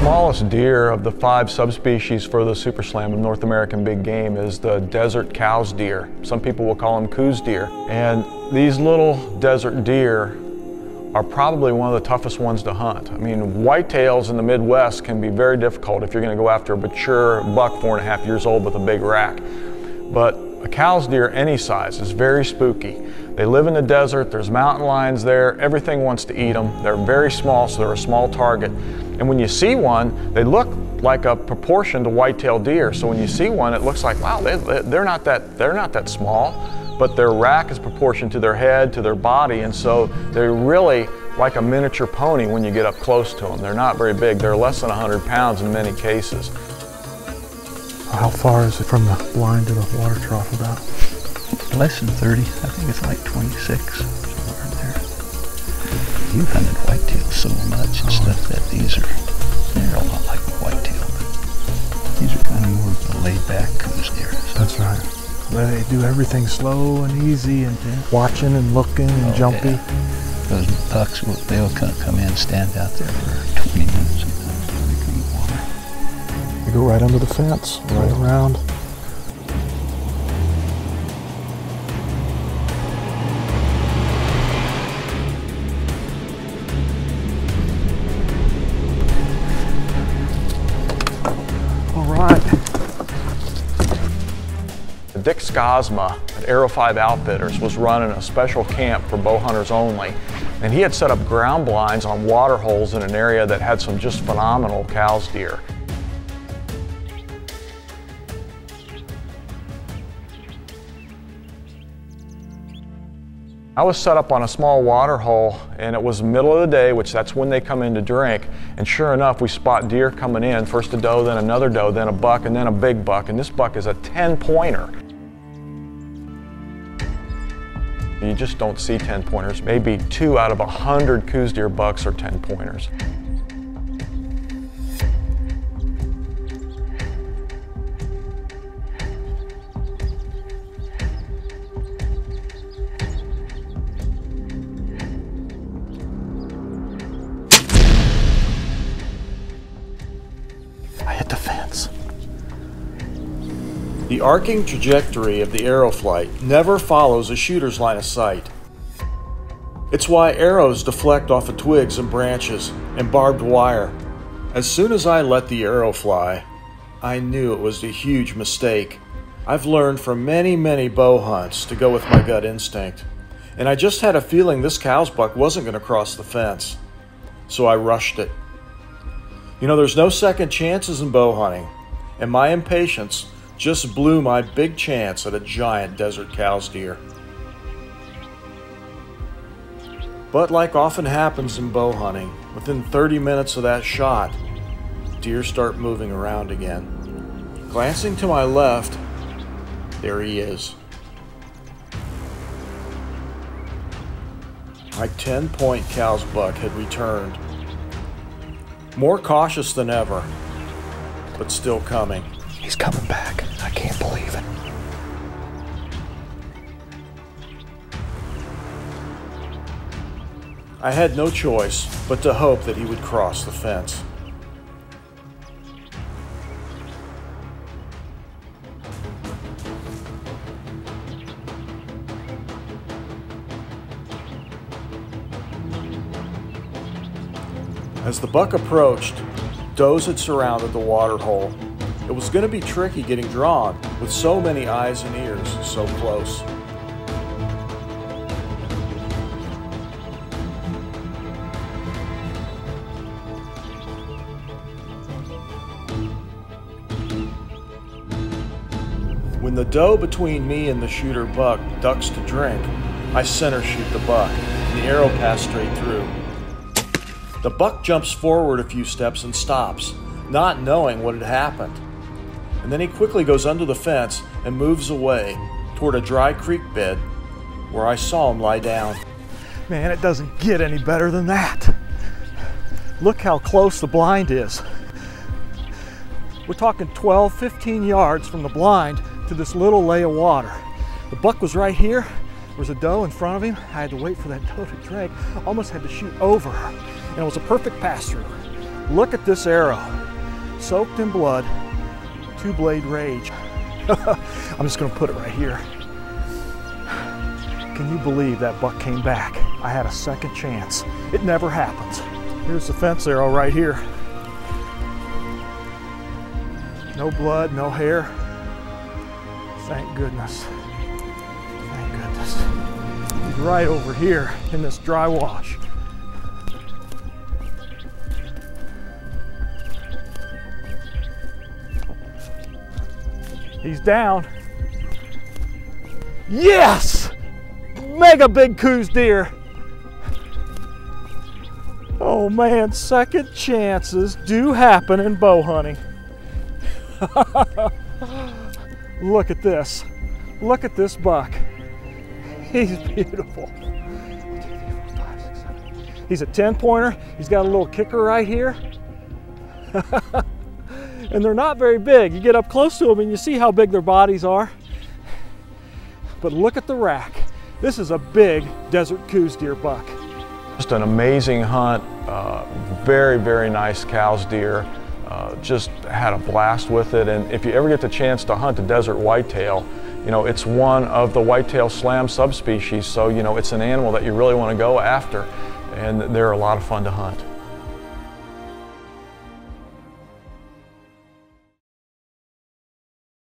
smallest deer of the 5 subspecies for the Super Slam of North American big game is the desert Coues deer. Some people will call them Coues deer. And these little desert deer are probably one of the toughest ones to hunt. I mean, whitetails in the Midwest can be very difficult if you're going to go after a mature buck 4.5 years old with a big rack. But a Coues deer any size is very spooky. They live in the desert, there's mountain lions there, everything wants to eat them. They're very small, so they're a small target. And when you see one, they look like a proportion to whitetail deer. So when you see one, it looks like, wow, they're not that small, but their rack is proportioned to their head, to their body, and so they're really like a miniature pony when you get up close to them. They're not very big. They're less than 100 pounds in many cases. How far is it from the blind to the water trough about? Less than 30. I think it's like 26, somewhere in there. You've hunted whitetail so much and stuff that they're a lot like whitetail, but these are kind of more of the laid-back Coues deers. That's right. Where they do everything slow and easy and watching and looking and jumpy. Yeah. Those bucks, they'll come in and stand out there for 20 minutes until they come to water. They go right under the fence, right around. Dick Scosma at Arrow 5 Outfitters was running a special camp for bow hunters only, and he had set up ground blinds on water holes in an area that had some just phenomenal Coues deer. I was set up on a small water hole, and it was the middle of the day, which that's when they come in to drink, and sure enough we spot deer coming in, first a doe, then another doe, then a buck, and then a big buck, and this buck is a 10-pointer. You just don't see 10-pointers. Maybe 2 out of 100 Coues deer bucks are 10-pointers. I hit the fence. The arcing trajectory of the arrow flight never follows a shooter's line of sight. It's why arrows deflect off of twigs and branches and barbed wire. As soon as I let the arrow fly, I knew it was a huge mistake. I've learned from many bow hunts to go with my gut instinct, and I just had a feeling this Coues buck wasn't going to cross the fence, so I rushed it. You know, there's no second chances in bow hunting, and my impatience just blew my big chance at a giant desert Coues deer. But like often happens in bow hunting, within 30 minutes of that shot, deer start moving around again. Glancing to my left, there he is. My 10-point Coues buck had returned. More cautious than ever, but still coming. He's coming back. I can't believe it. I had no choice but to hope that he would cross the fence. As the buck approached, does had surrounded the water hole. It was going to be tricky getting drawn with so many eyes and ears so close. When the doe between me and the shooter buck ducks to drink, I center shoot the buck, and the arrow passed straight through. The buck jumps forward a few steps and stops, not knowing what had happened. And then he quickly goes under the fence and moves away toward a dry creek bed where I saw him lie down. Man, it doesn't get any better than that. Look how close the blind is. We're talking 12, 15 yards from the blind to this little lay of water. The buck was right here. There was a doe in front of him. I had to wait for that doe to drink. Almost had to shoot over her. And it was a perfect pass-through. Look at this arrow, soaked in blood, 2-blade rage. I'm just gonna put it right here. Can you believe that buck came back? I had a second chance. It never happens. Here's the fence arrow right here. No blood, no hair. Thank goodness. Thank goodness. He's right over here in this dry wash. He's down. Yes! Mega big Coues deer. Oh man, second chances do happen in bow hunting. Look at this. Look at this buck. He's beautiful. He's a 10-pointer. He's got a little kicker right here. And they're not very big. You get up close to them and you see how big their bodies are. But look at the rack. This is a big desert Coues deer buck. Just an amazing hunt. Very, very nice Coues deer. Just had a blast with it. And if you ever get the chance to hunt a desert whitetail, you know, it's one of the whitetail slam subspecies. So, you know, it's an animal that you really want to go after. And they're a lot of fun to hunt.